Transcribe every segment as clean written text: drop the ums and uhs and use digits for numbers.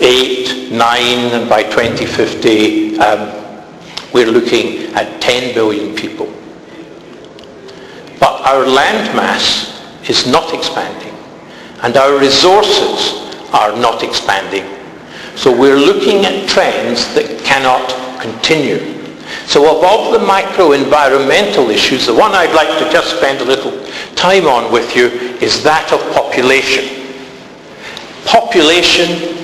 8, 9, and by 2050 we're looking at 10 billion people. But our land mass is not expanding, and our resources are not expanding. So we're looking at trends that cannot continue. So of all the micro-environmental issues, the one I'd like to just spend a little time on with you is that of population. Population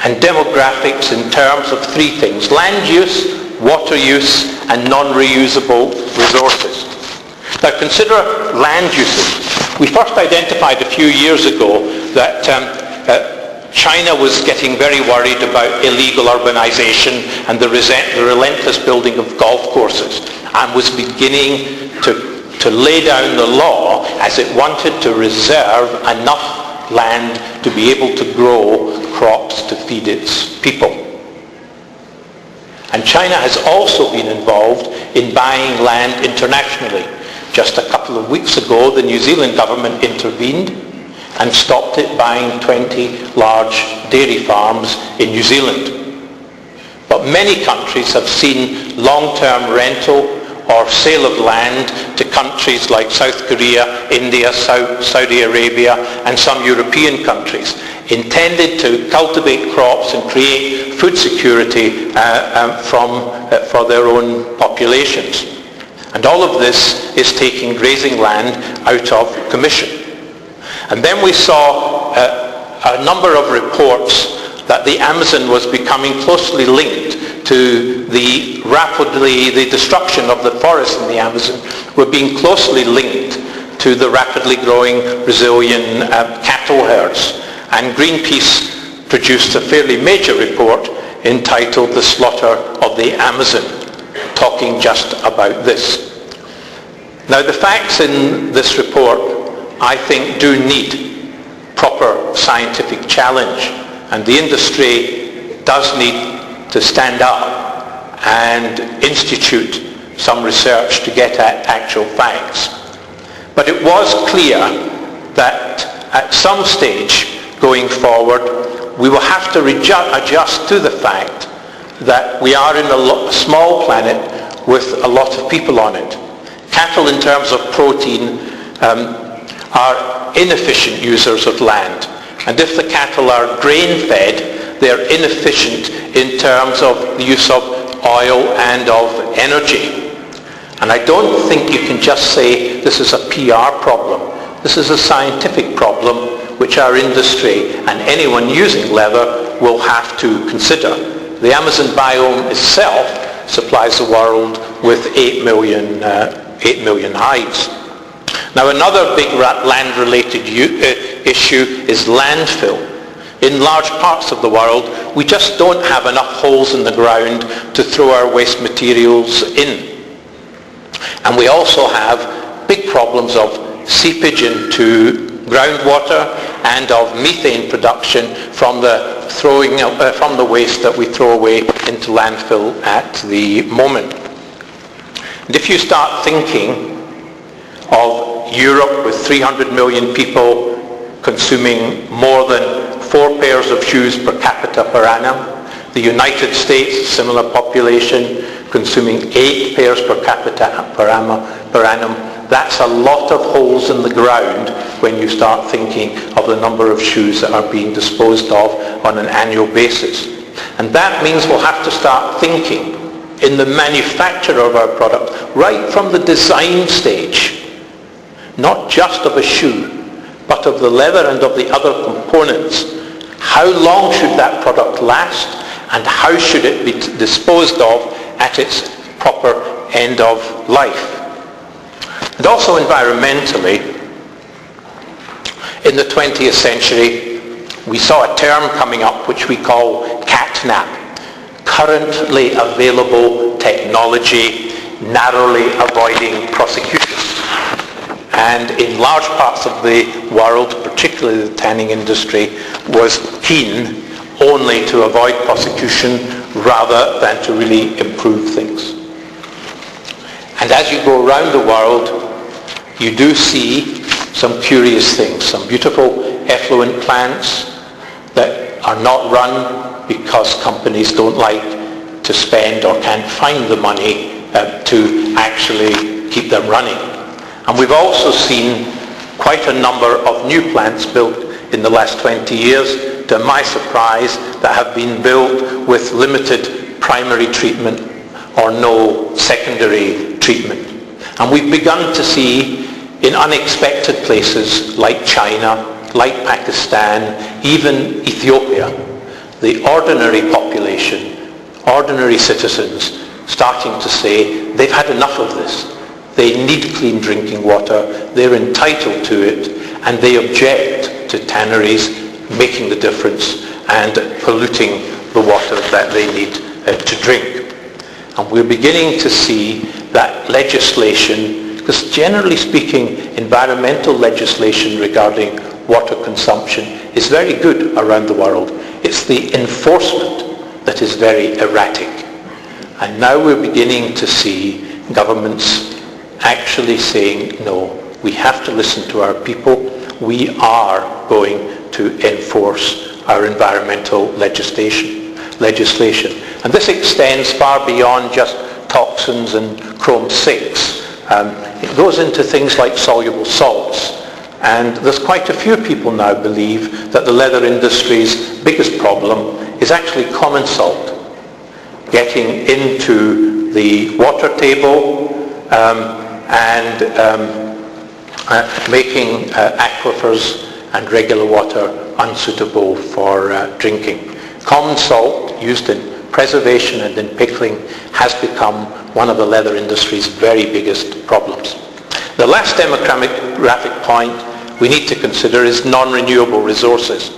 and demographics in terms of three things: land use, water use, and non-reusable resources. Now consider land usage. We first identified a few years ago that China was getting very worried about illegal urbanization and the relentless building of golf courses, and was beginning to lay down the law as it wanted to reserve enough land to be able to grow crops to feed its people. And China has also been involved in buying land internationally. Just a couple of weeks ago, the New Zealand government intervened and stopped it buying 20 large dairy farms in New Zealand. But many countries have seen long-term rental or sale of land to countries like South Korea, India, Saudi Arabia, and some European countries, intended to cultivate crops and create food security for their own populations. And all of this is taking grazing land out of commission. And then we saw a number of reports that the Amazon was becoming closely linked to the destruction of the forests in the Amazon were being closely linked to the rapidly growing Brazilian cattle herds. And Greenpeace produced a fairly major report entitled The Slaughter of the Amazon, talking just about this. Now the facts in this report, I think, do need proper scientific challenge, and the industry does need to stand up and institute some research to get at actual facts. But it was clear that at some stage going forward, we will have to adjust to the fact that we are in a small planet with a lot of people on it. Cattle, in terms of protein, are inefficient users of land. And if the cattle are grain-fed, they're inefficient in terms of the use of oil and of energy. And I don't think you can just say this is a PR problem. This is a scientific problem which our industry and anyone using leather will have to consider. The Amazon biome itself supplies the world with 8 million hides. Now another big land-related issue is landfill. In large parts of the world, we just don't have enough holes in the ground to throw our waste materials in. And we also have big problems of seepage into groundwater and of methane production from the waste that we throw away into landfill at the moment. And if you start thinking of Europe with 300 million people consuming more than 4 pairs of shoes per capita per annum, the United States, similar population, consuming 8 pairs per capita per annum, that's a lot of holes in the ground when you start thinking of the number of shoes that are being disposed of on an annual basis. And that means we'll have to start thinking in the manufacture of our product, right from the design stage, not just of a shoe, but of the leather and of the other components. How long should that product last, and how should it be disposed of at its proper end of life? And also environmentally, in the 20th century, we saw a term coming up which we call catnap, currently available technology narrowly avoiding prosecution. And in large parts of the world, particularly the tanning industry, was keen only to avoid prosecution rather than to really improve things. And as you go around the world, you do see some curious things, some beautiful effluent plants that are not run because companies don't like to spend or can't find the money to actually keep them running. And we've also seen quite a number of new plants built in the last 20 years, to my surprise, that have been built with limited primary treatment or no secondary treatment. And we've begun to see in unexpected places like China, like Pakistan, even Ethiopia, the ordinary population, ordinary citizens, starting to say they've had enough of this. They need clean drinking water, they're entitled to it, and they object to tanneries making the difference and polluting the water that they need to drink. And we're beginning to see that legislation, because generally speaking, environmental legislation regarding water consumption is very good around the world. It's the enforcement that is very erratic. And now we're beginning to see governments actually saying, no, we have to listen to our people. We are going to enforce our environmental legislation. And this extends far beyond just toxins and chrome-6. It goes into things like soluble salts. And there's quite a few people now believe that the leather industry's biggest problem is actually common salt, getting into the water table and making aquifers and regular water unsuitable for drinking. Common salt, used in preservation and in pickling, has become one of the leather industry's very biggest problems. The last demographic point we need to consider is non-renewable resources.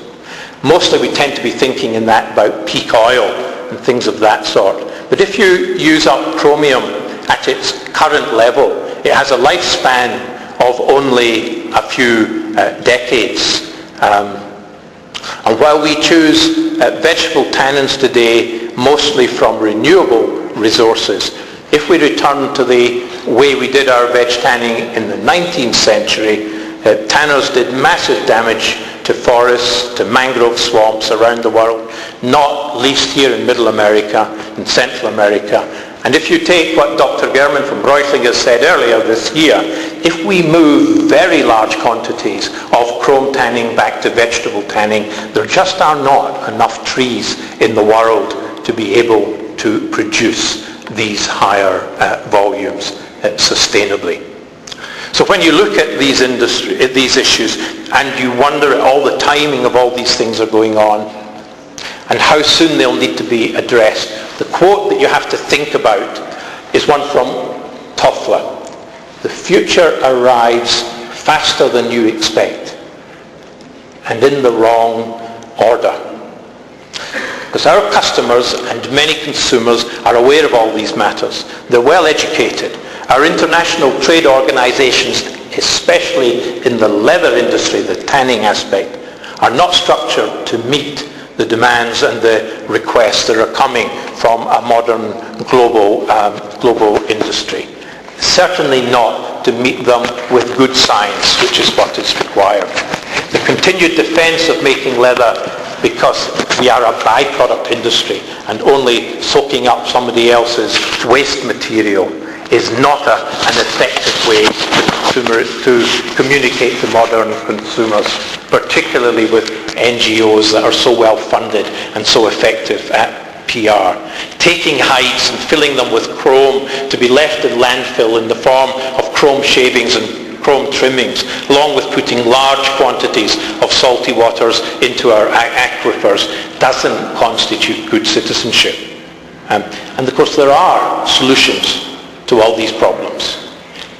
Mostly we tend to be thinking in that about peak oil and things of that sort. But if you use up chromium at its current level, it has a lifespan of only a few decades. And while we choose vegetable tannins today mostly from renewable resources, if we return to the way we did our veg tanning in the 19th century, tanners did massive damage to forests, to mangrove swamps around the world, not least here in Middle America and Central America. And if you take what Dr. German from Reutlinger said earlier this year, if we move very large quantities of chrome tanning back to vegetable tanning, there just are not enough trees in the world to be able to produce these higher volumes sustainably. So when you look at these issues and you wonder at all the timing of all these things are going on and how soon they'll need to be addressed, the quote that you have to think about is one from Toffler. The future arrives faster than you expect and in the wrong order. Because our customers and many consumers are aware of all these matters. They're well educated. Our international trade organizations, especially in the leather industry, the tanning aspect, are not structured to meet the demands and the requests that are coming from a modern global industry. Certainly not to meet them with good science, which is what is required. The continued defense of making leather because we are a byproduct industry and only soaking up somebody else's waste material is not an effective way to communicate to modern consumers, particularly with NGOs that are so well funded and so effective at PR. Taking hides and filling them with chrome to be left in landfill in the form of chrome shavings and chrome trimmings, along with putting large quantities of salty waters into our aquifers, doesn't constitute good citizenship. And of course there are solutions to all these problems.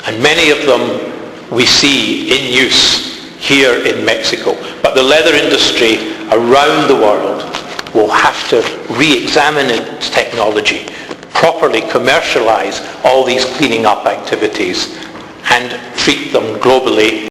And many of them we see in use here in Mexico. But the leather industry around the world will have to re-examine its technology, properly commercialize all these cleaning up activities, and treat them globally